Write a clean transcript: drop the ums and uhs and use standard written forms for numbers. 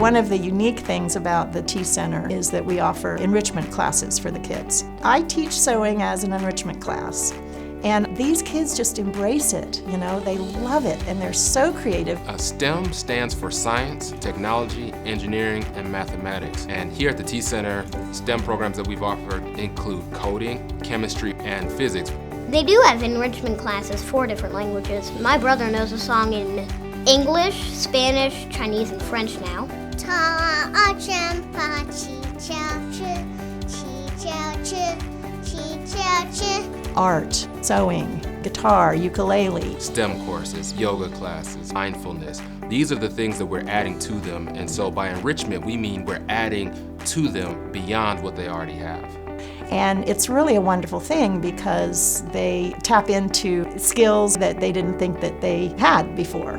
One of the unique things about the T Center is that we offer enrichment classes for the kids. I teach sewing as an enrichment class, and these kids just embrace it, they love it, and they're so creative. STEM stands for science, technology, engineering, and mathematics. And here at the T Center, STEM programs that we've offered include coding, chemistry, and physics. They do have enrichment classes, 4 different languages. My brother knows a song in English, Spanish, Chinese, and French now. Art, sewing, guitar, ukulele. STEM courses, yoga classes, mindfulness. These are the things that we're adding to them. And so by enrichment, we mean we're adding to them beyond what they already have. And it's really a wonderful thing because they tap into skills that they didn't think that they had before.